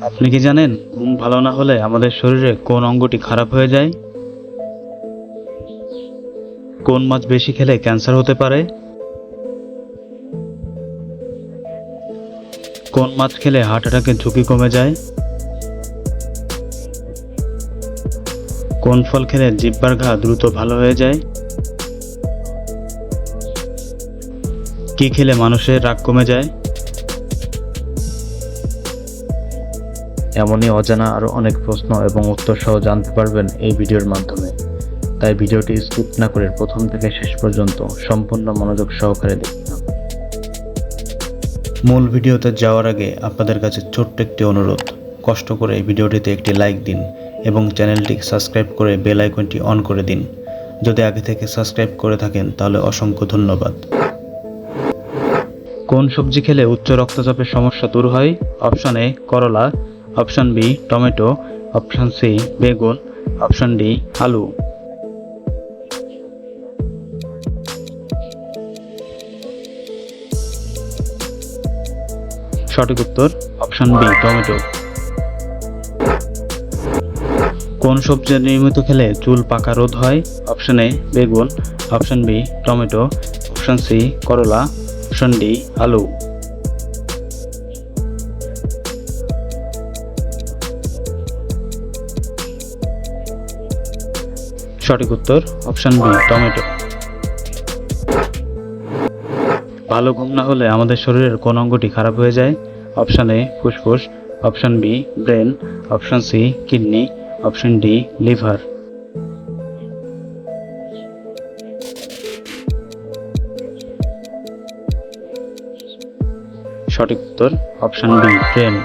আপনি কি জানেন ঘুম ভালো না হলে আমাদের শরীরে কোন অঙ্গটি খারাপ হয়ে যায়? কোন মাছ বেশি খেলে ক্যান্সার হতে পারে? কোন মাছ খেলে হার্ট অ্যাটাকের ঝুঁকি কমে যায়? কোন ফল খেলে জিহ্বার ঘা দ্রুত ভালো হয়ে যায়? কি খেলে মানুষের রাগ কমে যায়? এমনই অজানা আরও অনেক প্রশ্ন এবং উত্তর সহ জানতে পারবেন এই ভিডিওর মাধ্যমে। তাই ভিডিওটি স্কিপ না করে প্রথম থেকে শেষ পর্যন্ত সম্পূর্ণ মনোযোগ সহকারে দেখুন। মূল ভিডিওতে যাওয়ার আগে আপনাদের কাছে ছোট্ট একটি অনুরোধ, কষ্ট করে এই ভিডিওটিতে একটি লাইক দিন এবং চ্যানেলটি সাবস্ক্রাইব করে বেল আইকনটি অন করে দিন। যদি আগে থেকে সাবস্ক্রাইব করে থাকেন তাহলে অসংখ্য ধন্যবাদ। কোন সবজি খেলে উচ্চ রক্তচাপের সমস্যা দূর হয়? অপশন এ করলা, option B tomato, option C বেগুন, অপশন ডি আলু। সঠিক উত্তর অপশন বি টমেটো। কোন সবজি নিয়মিত খেলে চুল পাকা রোধ হয়? অপশন এ বেগুন, option B tomato, option C করলা, অপশন ডি আলু। সঠিক উত্তর অপশন বি টমেটো। ভালো ঘুম না হলে আমাদের শরীরের কোন অঙ্গটি খারাপ হয়ে যায়? অপশন এ ফুসফুস, option B brain, option C kidney, option D liver. সঠিক উত্তর অপশন বি ব্রেন।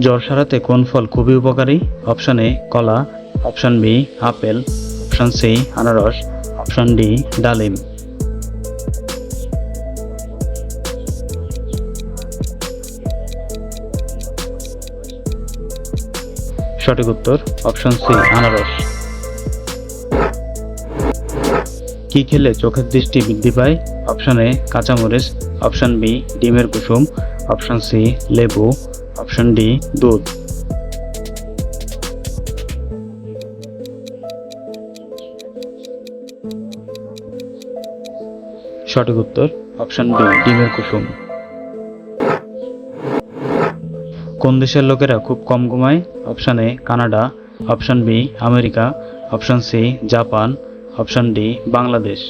জ্বর সারাতে কোন ফল খুবই উপকারী? অপশন এ কলা, option B apple, option C আনারস, অপশন ডি ডালিম। সঠিক উত্তর অপশন সি আনারস। কি খেলে চোখের দৃষ্টি বৃদ্ধি পায়? অপশন এ কাঁচামরিচ, অপশন বি ডিমের কুসুম, অপশন সি লেবু, অপশন ডি দুধ। সঠিক উত্তর অপশন বি ডিমের কুসুম। কোন দেশের লোকেরা খুব কম ঘুমায়? Option A Canada, option B America, option C Japan, option D Bangladesh.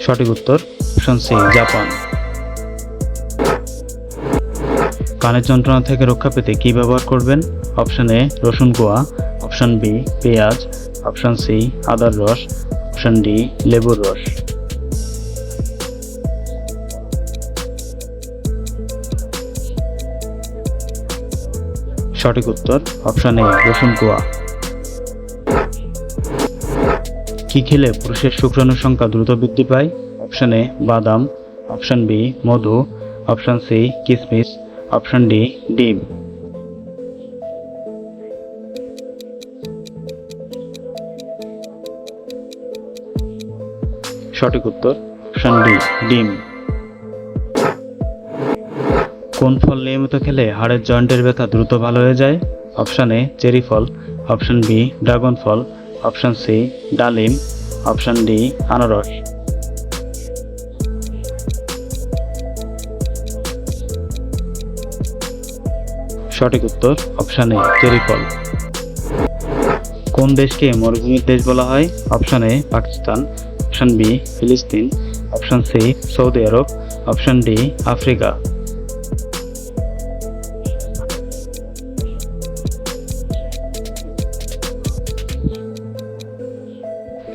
সঠিক উত্তর অপশন সি জাপান। কানের যন্ত্রণা থেকে রক্ষা পেতে কি ব্যবহার করবেন? অপশন এ রসুন কোয়া, অপশন বি পেঁয়াজ, অপশন সি আদার রস, অপশন ডি লেবুর রস। সঠিক উত্তর অপশন এ রসুন কোয়া। কি খেলে পুরুষের শুক্রাণুর সংখ্যা দ্রুত বৃদ্ধি পায়? অপশন এ বাদাম, অপশন বি মধু, অপশন সি কিশমিশ, অপশন ডি ডিম। সঠিক উত্তর অপশন ডি ডিম। কোন ফল নিয়মিত খেলে হাড়ের জয়েন্টের ব্যথা দ্রুত ভালো হয়ে যায়? অপশন এ চেরি ফল, অপশন বি ড্রাগন ফল, অপশন সি ডালিম, অপশন ডি আনারস। সঠিক উত্তর অপশন এ চেরি ফল। কোন দেশকে মরুভূমির দেশ বলা হয়? Option A Pakistan, option B ফিলিস্তিন, অপশন সি সৌদি আরব, অপশন ডি আফ্রিকা।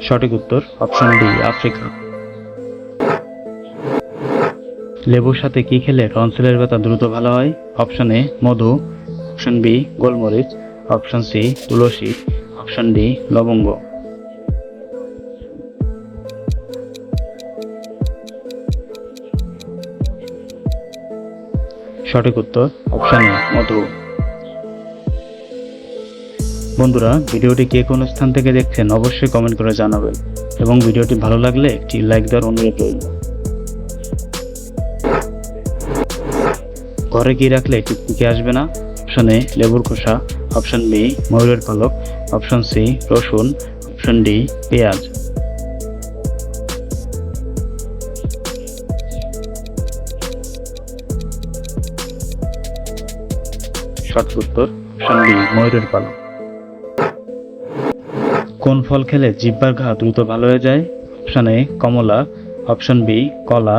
সঠিক উত্তর অপশন ডি আফ্রিকা। লেবুর সাথে কি খেলে টনসিলের ব্যথা দ্রুত ভালো হয়? অপশন এ মধু, অপশন বি গোলমরিচ, অপশন সি তুলসী, অপশন ডি লবঙ্গ। সঠিক উত্তর অপশন এ মধু। বন্ধুরা, ভিডিওটি কে কোন স্থান থেকে দেখছেন অবশ্যই কমেন্ট করে জানাবেন এবং ভিডিওটি ভালো লাগলে একটি লাইক দেওয়ার অনুরোধ রইল। ঘরে কি রাখলে টিকটিকি আসবে না? অপশন এ লেবুর খোসা, অপশন বি ময়ূরের পালক, অপশন সি রসুন, অপশন ডি পেঁয়াজ। সঠিক উত্তর অপশন বি ময়ূরের পালক। কোন ফল খেলে জিহ্বার ঘা দ্রুত ভালো হয়ে যায়? অপশন এ কমলা, অপশন বি কলা,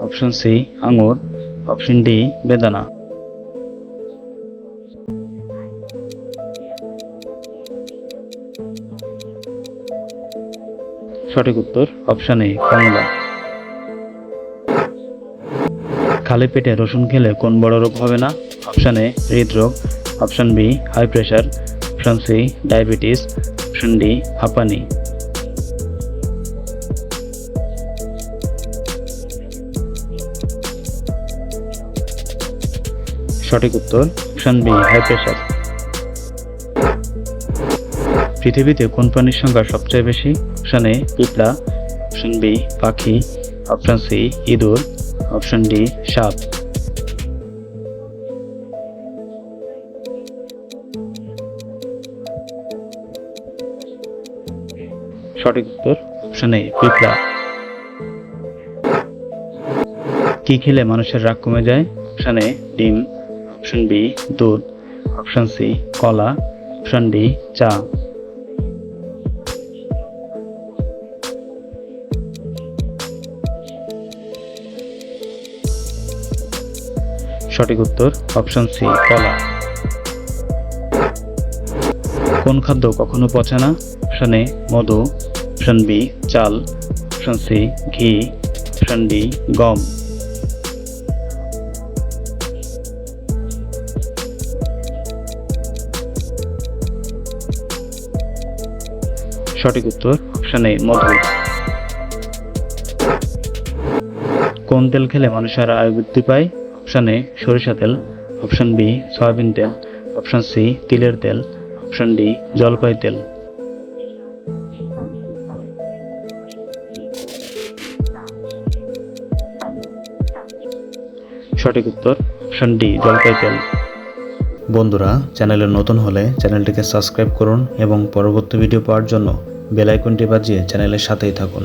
অপশন সি আঙুর, অপশন ডি বেদানা। সঠিক উত্তর অপশন এ কমলা। খালি পেটে রসুন খেলে কোন বড় রোগ হবে না? অপশন এ হৃদরোগ, option B high pressure, option C diabetes, option D হাঁপানি। সঠিক উত্তর অপশন বি হাই প্রেশার। পৃথিবীতে কোন প্রাণীর সংখ্যা সবচেয়ে বেশি? অপশন এ পিঁপড়া, অপশন বি পাখি, অপশন সি ইঁদুর, অপশন ডি সাপ। সঠিক উত্তর অপশন এ পিঁপড়া। কি খেলে মানুষের রাগ কমে যায়? অপশন এ ডিম, অপশন বি দুধ, অপশন সি কলা, অপশন ডি চা। সঠিক উত্তর অপশন সি কলা। কোন খাদ্য কখনো পচে না? অপশন এ মধু, অপশন বি চাল, অপশন সি ঘি, অপশন ডি গম। সঠিক উত্তর অপশন এ মধু। কোন তেল খেলে মানুষের আয়ু বৃদ্ধি পায়? অপশন এ সরিষা তেল, অপশন বি সয়াবিন তেল, অপশন সি তিলের তেল, অপশন ডি জলপাই তেল। সঠিক উত্তর অপশন ডি জলপাই তেল। বন্ধুরা, চ্যানেলে নতুন হলে চ্যানেলটিকে সাবস্ক্রাইব করুন এবং পরবর্তী ভিডিও পাওয়ার জন্য বেল আইকনটি বাজিয়ে চ্যানেলের সাথেই থাকুন।